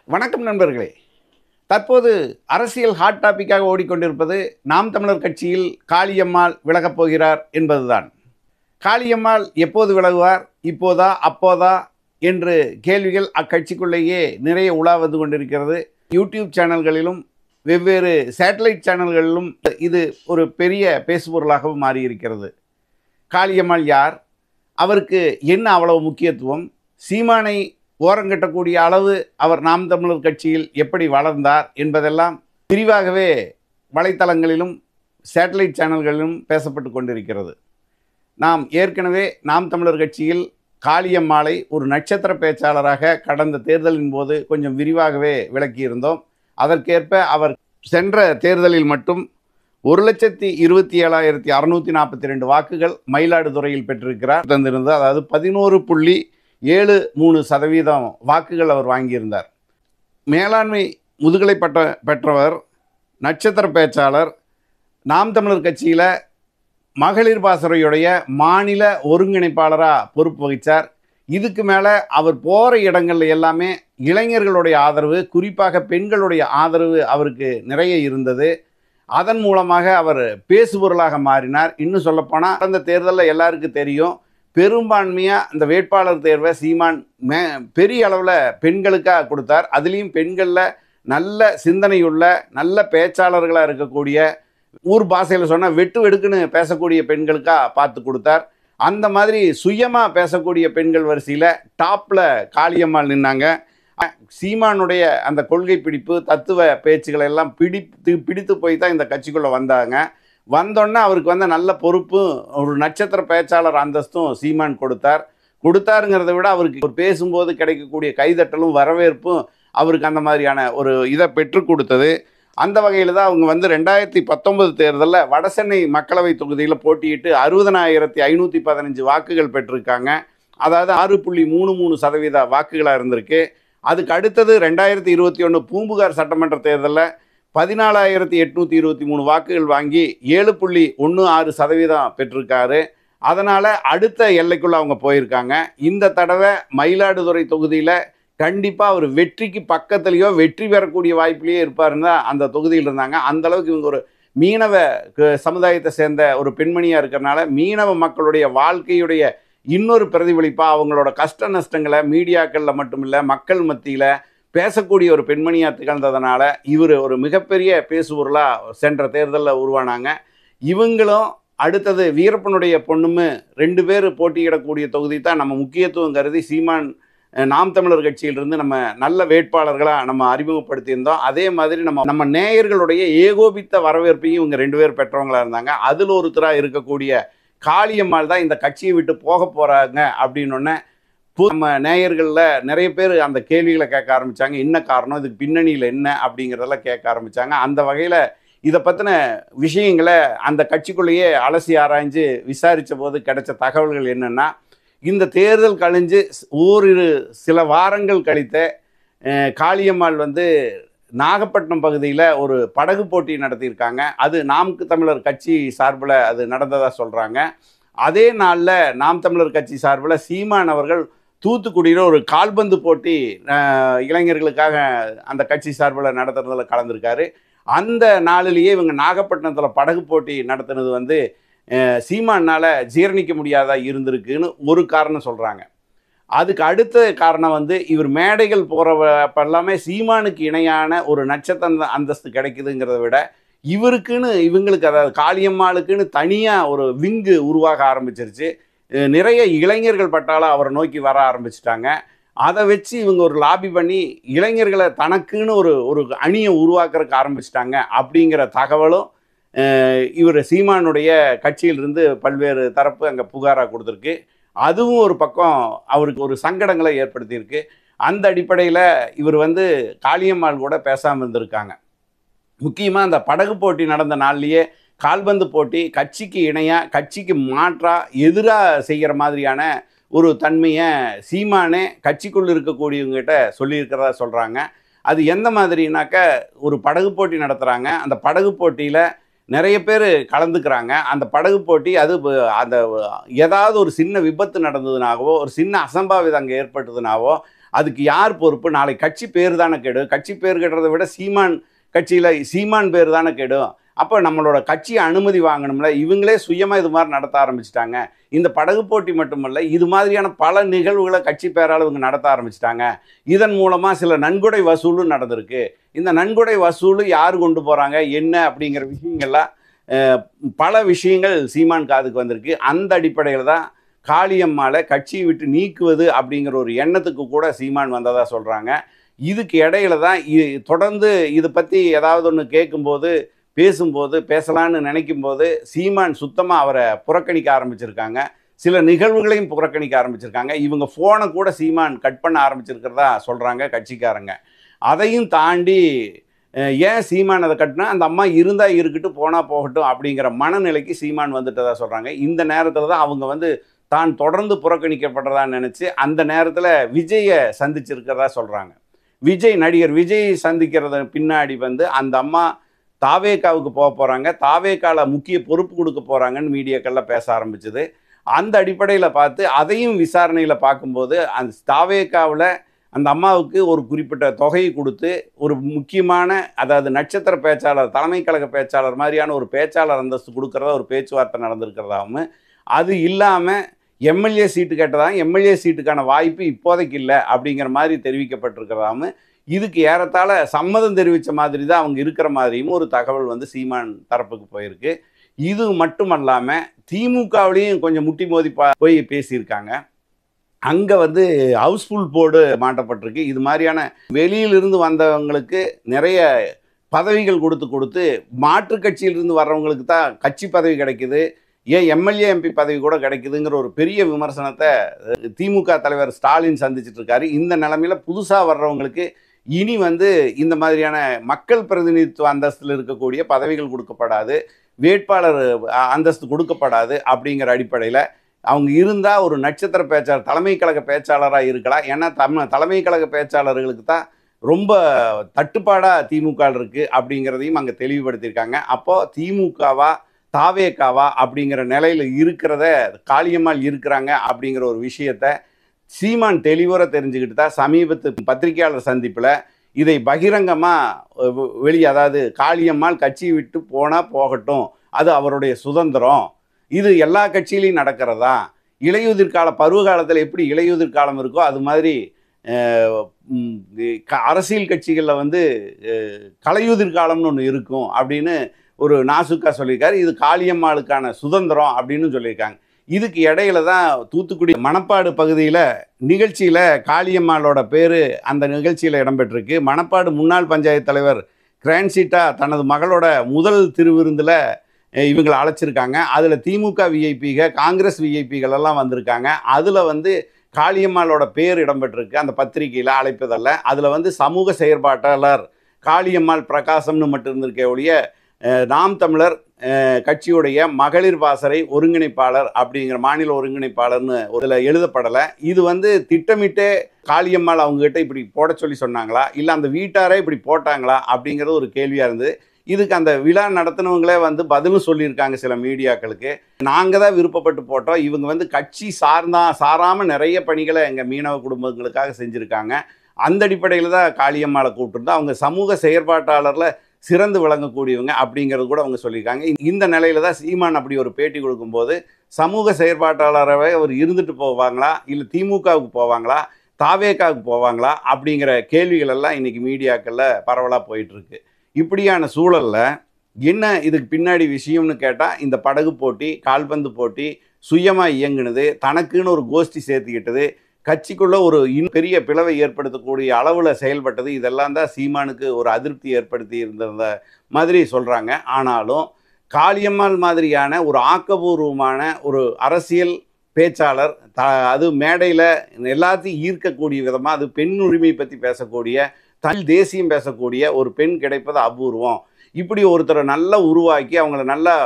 வணக்கம் நண்பர்களே. தற்போது அரசியல் ஹாட் டாப்பிக்காக ஓடிக்கொண்டிருப்பது நாம் தமிழர் கட்சியில் காளியம்மாள் விலகப் போகிறார் என்பதுதான். காளியம்மாள் எப்போது விலகுவார், இப்போதா அப்போதா என்று கேள்விகள் அக்கட்சிக்குள்ளேயே நிறைய உலா வந்து கொண்டிருக்கிறது. யூடியூப் சேனல்களிலும் வெவ்வேறு சேட்டலைட் சேனல்களிலும் இது ஒரு பெரிய பேசுபொருளாகவும் மாறியிருக்கிறது. காளியம்மாள் யார், அவருக்கு என்ன அவ்வளவு முக்கியத்துவம், சீமானை ஓரங்கட்டக்கூடிய அளவு அவர் நாம் தமிழர் கட்சியில் எப்படி வளர்ந்தார் என்பதெல்லாம் விரிவாகவே வலைத்தளங்களிலும் சேட்டலைட் சேனல்களிலும் பேசப்பட்டு கொண்டிருக்கிறது. நாம் ஏற்கனவே நாம் தமிழர் கட்சியில் காளியம்மாளை ஒரு நட்சத்திர பேச்சாளராக கடந்த தேர்தலின் போது கொஞ்சம் விரிவாகவே விளக்கியிருந்தோம். அதற்கேற்ப அவர் சென்ற தேர்தலில் மட்டும் 1,27,642 வாக்குகள் மயிலாடுதுறையில் பெற்றிருக்கிறார். தந்திருந்தது, அதாவது 11.73% வாக்குகள் அவர் வாங்கியிருந்தார். மேலாண்மை முதுகலை பெற்றவர், நட்சத்திர பேச்சாளர், நாம் தமிழர் கட்சியில் மகளிர் பாசறையுடைய மாநில ஒருங்கிணைப்பாளராக பொறுப்பு வகித்தார். இதுக்கு மேலே அவர் போகிற இடங்கள்ல எல்லாமே இளைஞர்களுடைய ஆதரவு, குறிப்பாக பெண்களுடைய ஆதரவு அவருக்கு நிறைய இருந்தது. அதன் மூலமாக அவர் பேசுபொருளாக மாறினார். இன்னும் சொல்லப்போனால் அந்த தேர்தலில் எல்லாருக்கும் தெரியும், பெரும்பான்மையாக அந்த வேட்பாளர் தேர்வை சீமான் பெரிய அளவில் பெண்களுக்காக கொடுத்தார். அதுலேயும் பெண்களில் நல்ல சிந்தனையுள்ள நல்ல பேச்சாளர்களாக இருக்கக்கூடிய, ஊர் பாஷையில் சொன்னால் வெட்டு வெடுக்குன்னு பேசக்கூடிய பெண்களுக்காக பார்த்து கொடுத்தார். அந்த மாதிரி சுயமாக பேசக்கூடிய பெண்கள் வரிசையில் டாப்பில் காளியம்மாள் நின்னாங்க. சீமானுடைய அந்த கொள்கை பிடிப்பு, தத்துவ பேச்சுக்களை எல்லாம் பிடித்து போய் தான் இந்த கட்சிக்குள்ளே வந்தாங்க. வந்தோன்னே அவருக்கு வந்த நல்ல பொறுப்பும் ஒரு நட்சத்திர பேச்சாளர் அந்தஸ்தும் சீமான் கொடுத்தாருங்கிறத விட அவருக்கு ஒரு பேசும்போது கிடைக்கக்கூடிய கைதட்டலும் வரவேற்பும் அவருக்கு அந்த மாதிரியான ஒரு இதை பெற்றுக் கொடுத்தது. அந்த வகையில் தான் அவங்க 2019 தேர்தலில் வடசென்னை மக்களவை தொகுதியில் போட்டியிட்டு 60,515 வாக்குகள் பெற்றிருக்காங்க. அதாவது 6.33% வாக்குகளாக இருந்திருக்கு. அதுக்கு அடுத்தது 2021 பூம்புகார் சட்டமன்ற தேர்தலில் 14,823 வாக்குகள் வாங்கி 7.16% பெற்றிருக்காரு. அதனால் அடுத்த எல்லைக்குள்ளே அவங்க போயிருக்காங்க. இந்த தடவை மயிலாடுதுறை தொகுதியில் கண்டிப்பாக அவர் வெற்றிக்கு பக்கத்துலேயோ வெற்றி பெறக்கூடிய வாய்ப்பிலேயே இருப்பாருன்னு தான் அந்த தொகுதியில் இருந்தாங்க. அந்தளவுக்கு இவங்க ஒரு மீனவ சமுதாயத்தை சேர்ந்த ஒரு பெண்மணியாக இருக்கிறனால மீனவ மக்களுடைய வாழ்க்கையுடைய இன்னொரு பிரதிபலிப்பாக அவங்களோட கஷ்ட நஷ்டங்களை மீடியாக்களில் மட்டுமில்லை மக்கள் மத்தியில் பேசக்கூடிய ஒரு பெண்மணியாக திகழ்ந்ததுனால இவர் ஒரு மிகப்பெரிய பேசுபொருளாக சென்ற தேர்தலில் உருவானாங்க. இவங்களும் அடுத்தது வீரப்பனுடைய பொண்ணுமே 2 பேர் போட்டியிடக்கூடிய தொகுதி தான் நம்ம முக்கியத்துவம் கருதி சீமான் நாம் தமிழர் கட்சியிலிருந்து நம்ம நல்ல வேட்பாளர்களாக நம்ம அறிமுகப்படுத்தியிருந்தோம். அதே மாதிரி நம்ம நேயர்களுடைய ஏகோபித்த வரவேற்பையும் இவங்க 2 பேர் பெற்றவங்களாக இருந்தாங்க. அதில் ஒருத்தராக இருக்கக்கூடிய காளியம்மாள் தான் இந்த கட்சியை விட்டு போக போகிறாங்க அப்படின்னொன்னே நம்ம நேயர்களில் நிறைய பேர் அந்த கேள்விகளை கேட்க ஆரம்பித்தாங்க. என்ன காரணம், இதுக்கு பின்னணியில் என்ன அப்படிங்கிறதெல்லாம் கேட்க ஆரம்பித்தாங்க. அந்த வகையில் இதை பற்றின விஷயங்களை அந்த கட்சிக்குள்ளேயே அலசி ஆராய்ஞ்சு விசாரித்த போது கிடைச்ச தகவல்கள் என்னென்னா, இந்த தேர்தல் கழிஞ்சு சில வாரங்கள் கழித்த காளியம்மாள் நாகப்பட்டினம் பகுதியில் ஒரு படகு போட்டி நடத்தியிருக்காங்க. அது நாம் தமிழர் கட்சி சார்பில் அது நடந்ததாக சொல்கிறாங்க. அதே நாளில் நாம் தமிழர் கட்சி சார்பில் சீமான் அவர்கள் தூத்துக்குடியில் ஒரு கால்பந்து போட்டி இளைஞர்களுக்காக அந்த கட்சி சார்பில் நடத்துறதில் கலந்துருக்காரு. அந்த நாளிலேயே இவங்க நாகப்பட்டினத்தில் படகு போட்டி நடத்துனது சீமானால் ஜீரணிக்க முடியாதா இருந்திருக்குன்னு ஒரு காரணம் சொல்கிறாங்க. அதுக்கு அடுத்த காரணம் இவர் மேடைகள் போகிறப்ப எல்லாமே சீமானுக்கு இணையான ஒரு நட்சத்திர அந்தஸ்து கிடைக்குதுங்கிறத விட இவருக்குன்னு இவங்களுக்கு, அதாவது காளியம்மாளுக்குன்னு தனியாக ஒரு விங்கு உருவாக ஆரம்பிச்சிருச்சு. நிறைய இளைஞர்கள் பட்டாலும் அவரை நோக்கி வர ஆரம்பிச்சிட்டாங்க. அதை வச்சு இவங்க ஒரு லாபி பண்ணி இளைஞர்களை தனக்குன்னு ஒரு அணியை உருவாக்குறதுக்கு ஆரம்பிச்சிட்டாங்க அப்படிங்கிற தகவலும் இவர் சீமானுடைய கட்சியிலிருந்து பல்வேறு தரப்பு அங்கே புகாராக கொடுத்துருக்கு. அதுவும் ஒரு பக்கம் அவருக்கு ஒரு சங்கடங்களை ஏற்படுத்தியிருக்கு. அந்த அடிப்படையில் இவர் காளியம்மாள் கூட பேசாமல் இருந்திருக்காங்க. முக்கியமாக அந்த படகு போட்டி நடந்த நாள்லேயே கால்பந்து போட்டி கட்சிக்கு இணையாக கட்சிக்கு மாற்றாக எதிராக செய்கிற மாதிரியான ஒரு தன்மையை சீமானே கட்சிக்குள்ளே இருக்கக்கூடியவங்ககிட்ட சொல்லியிருக்கிறதா சொல்கிறாங்க. அது எந்த மாதிரினாக்க, ஒரு படகு போட்டி நடத்துகிறாங்க. அந்த படகு போட்டியில் நிறைய பேர் கலந்துக்கிறாங்க. அந்த படகு போட்டி அந்த ஏதாவது ஒரு சின்ன விபத்து நடந்ததுனாகவோ ஒரு சின்ன அசம்பாவிதம் அங்கே ஏற்பட்டதுனாவோ அதுக்கு யார் பொறுப்பு? நாளை கட்சி பேர் தானே கெடும். கட்சி பேர் கெடுறதை விட சீமான் கட்சியில் சீமான் பேர் தானே கெடும். அப்போ நம்மளோட கட்சி அனுமதி வாங்கணும்ல. இவங்களே சுயமாக இது மாதிரி நடத்த ஆரம்பிச்சிட்டாங்க. இந்த படகு போட்டி மட்டுமல்ல, இது மாதிரியான பல நிகழ்வுகளை கட்சி பேரால் இவங்க நடத்த ஆரம்பிச்சிட்டாங்க. இதன் மூலமாக சில நன்கொடை வசூலும் நடந்திருக்கு. இந்த நன்கொடை வசூல் யார் கொண்டு போகிறாங்க என்ன அப்படிங்கிற விஷயங்கள்லாம் பல விஷயங்கள் சீமான் காதுக்கு வந்திருக்கு. அந்த அடிப்படையில் தான் காளியம்மாளை கட்சியை விட்டு நீக்குவது அப்படிங்கிற ஒரு எண்ணத்துக்கு கூட சீமான் வந்ததாக சொல்கிறாங்க. இதுக்கு இடையில தான் தொடர்ந்து இதை பற்றி ஏதாவது ஒன்று கேட்கும்போது பேசும்போது பேசலான்னு நினைக்கும்போது சீமான் சுத்தமாக அவரை புறக்கணிக்க ஆரம்பிச்சிருக்காங்க. சில நிகழ்வுகளையும் புறக்கணிக்க ஆரம்பிச்சிருக்காங்க. இவங்க ஃபோனை கூட சீமான் கட் பண்ண ஆரம்பிச்சிருக்கிறதா சொல்கிறாங்க கட்சிக்காரங்க. அதையும் தாண்டி ஏன் சீமான் அதை கட்டினா அந்த அம்மா இருந்தால் இருக்கட்டும் போனால் போகட்டும் அப்படிங்கிற மனநிலைக்கு சீமான் வந்துட்டதா சொல்கிறாங்க. இந்த நேரத்தில் தான் அவங்க தான் தொடர்ந்து புறக்கணிக்கப்படுறதான்னு நினச்சி அந்த நேரத்தில் விஜயை சந்திச்சிருக்கிறதா சொல்கிறாங்க. நடிகர் விஜய் சந்திக்கிறது பின்னாடி அந்த அம்மா தாவேகாவுக்கு போக போகிறாங்க, தாவேகாவில் முக்கிய பொறுப்பு கொடுக்க போகிறாங்கன்னு மீடியாக்களில் பேச ஆரம்பிச்சது. அந்த அடிப்படையில் பார்த்து அதையும் விசாரணையில் பார்க்கும்போது அந்த தாவேகாவில் அந்த அம்மாவுக்கு ஒரு குறிப்பிட்ட தொகையை கொடுத்து ஒரு முக்கியமான, அதாவது நட்சத்திர பேச்சாளர், தலைமை கழக பேச்சாளர் மாதிரியான ஒரு பேச்சாளர் அந்தஸ்து கொடுக்குறதா ஒரு பேச்சுவார்த்தை நடந்திருக்கிறதாகவும், அது இல்லாமல் எம்எல்ஏ சீட்டு கேட்டதாகவும் எம்எல்ஏ சீட்டுக்கான வாய்ப்பு இப்போதைக்கு இல்லை அப்படிங்கிற மாதிரி தெரிவிக்கப்பட்டிருக்கிறதாகவும், இதுக்கு ஏறத்தாழ சம்மதம் தெரிவித்த மாதிரி தான் அவங்க இருக்கிற மாதிரியும் ஒரு தகவல் சீமான் தரப்புக்கு போயிருக்கு. இது மட்டுமல்லாமல் திமுகவிலையும் கொஞ்சம் முட்டி மோதி போய் பேசியிருக்காங்க. அங்கே ஹவுஸ்ஃபுல் போர்டு மாட்டப்பட்டிருக்கு. இது மாதிரியான வெளியிலிருந்து வந்தவங்களுக்கு நிறைய பதவிகள் கொடுத்து மாற்று கட்சியிலிருந்து வர்றவங்களுக்கு தான் கட்சி பதவி கிடைக்குது, ஏன் எம்எல்ஏ எம்பி பதவி கூட கிடைக்குதுங்கிற ஒரு பெரிய விமர்சனத்தை திமுக தலைவர் ஸ்டாலின் சந்திச்சுட்டு இருக்காரு. இந்த நிலைமையில் புதுசாக வர்றவங்களுக்கு இனி இந்த மாதிரியான மக்கள் பிரதிநிதித்துவ அந்தஸ்தில் இருக்கக்கூடிய பதவிகள் கொடுக்கப்படாது, வேட்பாளர் அந்தஸ்து கொடுக்கப்படாது அப்படிங்கிற அடிப்படையில் அவங்க இருந்தால் ஒரு நட்சத்திர பேச்சாளர், தலைமை கழக பேச்சாளராக இருக்கலாம். ஏன்னா தலைமை கழக பேச்சாளர்களுக்கு தான் ரொம்ப தட்டுப்பாடாக திமுக இருக்குது அப்படிங்கிறதையும் அங்கே தெளிவுபடுத்தியிருக்காங்க. அப்போது திமுகவா தாவேகாவா அப்படிங்கிற நிலையில் இருக்கிறத காளியம்மாள் இருக்கிறாங்க அப்படிங்கிற ஒரு விஷயத்தை சீமான் தெளிவுற தெரிஞ்சுக்கிட்டு தான் சமீபத்து பத்திரிகையாளர் சந்திப்பில் இதை பகிரங்கமாக அதாவது காளியம்மாள் கட்சியை விட்டு போனால் போகட்டும், அது அவருடைய சுதந்திரம், இது எல்லா கட்சியிலையும் நடக்கிறதா, இலையுதிர் கால பருவகாலத்தில் எப்படி இலையுதிர் காலம் இருக்கோ அது மாதிரி அரசியல் கட்சிகளில் கலையுதிர் காலம்னு ஒன்று இருக்கும் அப்படின்னு ஒரு நாசுக்கா சொல்லியிருக்காரு. இது காளியம்மாளுக்கான சுதந்திரம் அப்படின்னு சொல்லியிருக்காங்க. இதுக்கு இடையில தான் தூத்துக்குடி மணப்பாடு பகுதியில் நிகழ்ச்சியில் காளியம்மாளோட பேர் அந்த நிகழ்ச்சியில் இடம்பெற்றிருக்கு. மணப்பாடு முன்னாள் பஞ்சாயத்து தலைவர் கிரான்சிட்டா தனது மகளோட முதல் திருவிருந்தில் இவங்களை அழைச்சிருக்காங்க. அதில் திமுக விஐபிக, காங்கிரஸ் விஐபிகள் எல்லாம் வந்திருக்காங்க. அதில் காளியம்மாளோட பேர் இடம்பெற்றிருக்கு அந்த பத்திரிகையில் அழைப்பதில். அதில் சமூக செயற்பாட்டாளர் காளியம்மாள் பிரகாசம்னு மட்டும் இருந்திருக்கே ஒழிய நாம் தமிழர் கட்சியுடைய மகளிர் பாசறை ஒருங்கிணைப்பாளர் அப்படிங்கிற மாநில ஒருங்கிணைப்பாளர்னு இதில் எழுதப்படலை. இது திட்டமிட்டே காளியம்மாள் அவங்ககிட்ட இப்படி போட சொல்லி சொன்னாங்களா, இல்லை அந்த வீட்டாரே இப்படி போட்டாங்களா அப்படிங்கிறது ஒரு கேள்வியாக இருந்தது. இதுக்கு அந்த விழா நடத்தினவங்களே பதிலும் சொல்லியிருக்காங்க சில மீடியாக்களுக்கு. நாங்கள் தான் விருப்பப்பட்டு போட்டோம், இவங்க கட்சி சாராமல் நிறைய பணிகளை எங்கள் மீனவ குடும்பங்களுக்காக செஞ்சுருக்காங்க. அந்த அடிப்படையில் தான் காளியம்மாளை கூப்பிட்டுருந்தோம். அவங்க சமூக செயற்பாட்டாளரில் சிறந்து விளங்கக்கூடியவங்க அப்படிங்கிறது கூட அவங்க சொல்லியிருக்காங்க. இந்த நிலையில தான் சீமான் அப்படி ஒரு பேட்டி கொடுக்கும்போது சமூக செயற்பாட்டாளராகவே அவர் இருந்துட்டு போவாங்களா, இல்லை திமுகவுக்கு போவாங்களா, தாவேகாவுக்கு போவாங்களா அப்படிங்கிற கேள்விகள் எல்லாம் இன்றைக்கி மீடியாக்களில் பரவலாக போயிட்டுருக்கு. இப்படியான சூழலில் என்ன இதுக்கு பின்னாடி விஷயம்னு கேட்டால், இந்த படகு போட்டி, கால்பந்து போட்டி சுயமாக இயங்குனது, தனக்குன்னு ஒரு கோஷ்டி சேர்த்துக்கிட்டது, கட்சிக்குள்ளே ஒரு பெரிய பிளவை ஏற்படுத்தக்கூடிய அளவில் செயல்பட்டது, இதெல்லாம் தான் சீமானுக்கு ஒரு அதிருப்தி ஏற்படுத்தி இருந்த மாதிரி சொல்கிறாங்க. ஆனாலும் காளியம்மாள் மாதிரியான ஒரு ஆக்கபூர்வமான ஒரு அரசியல் பேச்சாளர், அது மேடையில் எல்லாத்தையும் ஈர்க்கக்கூடிய விதமாக, அது பெண் உரிமை பற்றி பேசக்கூடிய, தமிழ் தேசியம் பேசக்கூடிய ஒரு பெண் கிடைப்பது அபூர்வம். இப்படி ஒருத்தரை நல்லா உருவாக்கி அவங்கள நல்லா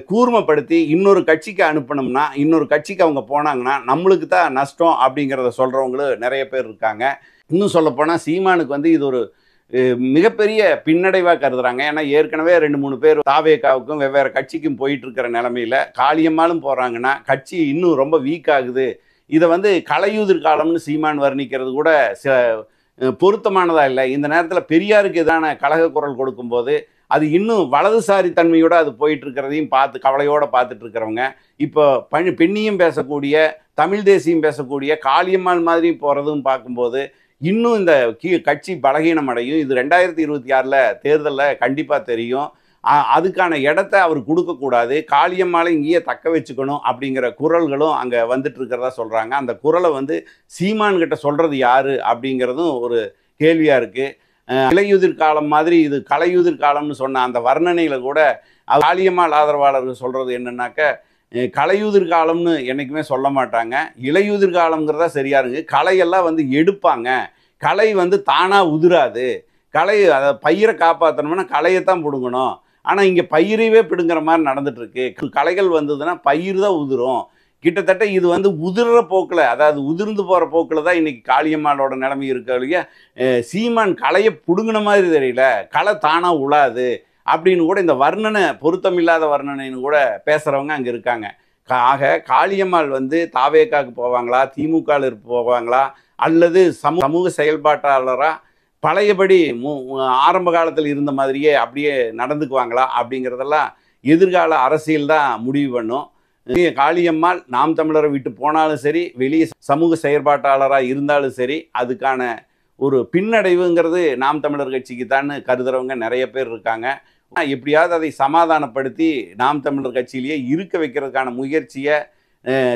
கூர்மைப்படுத்தி இன்னொரு கட்சிக்கு அனுப்பணும்னா, இன்னொரு கட்சிக்கு அவங்க போனாங்கன்னா நம்மளுக்கு தான் நஷ்டம் அப்படிங்கிறத சொல்கிறவங்களும் நிறைய பேர் இருக்காங்க. இன்னும் சொல்லப்போனால் சீமானுக்கு இது ஒரு மிகப்பெரிய பின்னடைவாக கருதுகிறாங்க. ஏன்னா ஏற்கனவே 2-3 பேர் தாவேகாவுக்கும் வெவ்வேறு கட்சிக்கும் போயிட்டு இருக்கிற நிலமையில் காளியம்மாளும் போகிறாங்கன்னா கட்சி இன்னும் ரொம்ப வீக் ஆகுது, இதை வந்து கலையுதிர் காலம்னு சீமான் வர்ணிக்கிறது கூட பொருத்தமானதா இல்லை. இந்த நேரத்தில் பெரியாருக்கு எதிரான கலக குரல் கொடுக்கும்போது அது இன்னும் வலதுசாரி தன்மையோட அது போயிட்டு இருக்கிறதையும் பார்த்து கவலையோட பார்த்துட்டு இருக்கிறவங்க இப்போ பெண்ணியும் பேசக்கூடிய தமிழ் தேசியம் பேசக்கூடிய காளியம்மாள் மாதிரி போகிறதும் பார்க்கும்போது இன்னும் இந்த கட்சி பலகீனம் அடையும். இது 2026 தேர்தலில் கண்டிப்பாக தெரியும். அதுக்கான இடத்த அவர் கொடுக்கக்கூடாது, காளியம்மாளை இங்கேயே தக்க வச்சுக்கணும் அப்படிங்கிற குரல்களும் அங்கே வந்துட்டு இருக்கிறதா சொல்கிறாங்க. அந்த குரலை வந்து சீமான் கிட்ட சொல்கிறது யாரு அப்படிங்கிறதும் ஒரு கேள்வியாக இருக்குது. இலையுதிர் காலம் மாதிரி இது கலையுதிர் காலம்னு சொன்ன அந்த வர்ணனையில் கூட காளியம்மாள் ஆதரவாளர்கள் சொல்கிறது என்னன்னாக்க, கலையுதிர் காலம்னு என்றைக்குமே சொல்ல மாட்டாங்க, இலையுதிர் காலம்ங்கிறதா சரியா இருக்கு. கலையெல்லாம் வந்து எடுப்பாங்க, கலை வந்து தானாக உதிராது, கலை அதை பயிரை காப்பாற்றணும்னா கலையைத்தான் பிடுங்கணும். ஆனால் இங்கே பயிரையே பிடுங்குற மாதிரி நடந்துட்டுருக்கு. கலைகள் வந்ததுன்னா பயிர் தான் உதிரும். கிட்டத்தட்ட இது வந்து உதிர்ற போக்கில், அதாவது உதிர்ந்து போகிற போக்கில் தான் இன்றைக்கி காளியம்மாளோட நிலைமை இருக்க இல்லையா. சீமான் கலையை பிடுங்கின மாதிரி தெரியல, கலை தானாக உழாது அப்படின்னு கூட இந்த வர்ணனை பொருத்தமில்லாத வர்ணனைன்னு கூட பேசுகிறவங்க அங்கே இருக்காங்க. ஆக காளியம்மாள் வந்து தாவேக்காவுக்கு போவாங்களா, திமுகவில் போவாங்களா, அல்லது சமூக செயல்பாட்டாளராக பழையபடி ஆரம்ப காலத்தில் இருந்த மாதிரியே அப்படியே நடந்துக்குவாங்களா அப்படிங்கிறதெல்லாம் எதிர்கால அரசியல் தான் முடிவு பண்ணும். காளியம்மாள் நாம் தமிழரை விட்டு போனாலும் சரி, வெளியே சமூக செயற்பாட்டாளராக இருந்தாலும் சரி, அதுக்கான ஒரு பின்னடைவுங்கிறது நாம் தமிழர் கட்சிக்கு தான் கருதுறவங்க நிறைய பேர் இருக்காங்க. எப்படியாவது அதை சமாதானப்படுத்தி நாம் தமிழர் கட்சியிலேயே இருக்க வைக்கிறதுக்கான முயற்சியை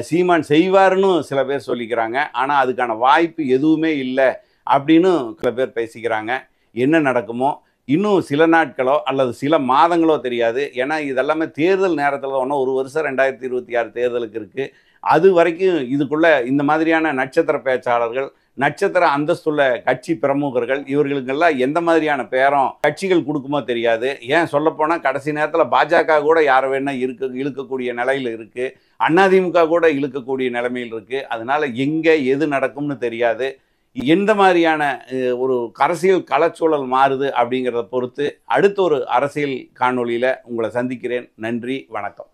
சீமான் செய்வார்னு சில பேர் சொல்லிக்கிறாங்க. ஆனால் அதுக்கான வாய்ப்பு எதுவுமே இல்லை அப்படின்னு சில பேர் பேசிக்கிறாங்க. என்ன நடக்குமோ இன்னும் சில நாட்களோ அல்லது சில மாதங்களோ தெரியாது. ஏன்னா இதெல்லாமே தேர்தல் நேரத்தில் ஒன்றும் ஒரு வருஷம் 2026 தேர்தலுக்கு இருக்குது. அது வரைக்கும் இதுக்குள்ளே இந்த மாதிரியான நட்சத்திர பேச்சாளர்கள், நட்சத்திர அந்தஸ்துள்ள கட்சி பிரமுகர்கள், இவர்களுக்கெல்லாம் எந்த மாதிரியான பேரம் கட்சிகள் கொடுக்குமோ தெரியாது. ஏன் சொல்லப்போனால் கடைசி நேரத்தில் பாஜக கூட யாரை வேணால் இழுக்கக்கூடிய நிலையில் இருக்குது, அதிமுக கூட இழுக்கக்கூடிய நிலைமையில் இருக்குது. அதனால் எங்கே எது நடக்கும்னு தெரியாது. எந்த மாதிரியான ஒரு அரசியல் களச்சூழல் மாறுது அப்படிங்கிறத பொறுத்து அடுத்த ஒரு அரசியல் காணொளியில் உங்களை சந்திக்கிறேன். நன்றி, வணக்கம்.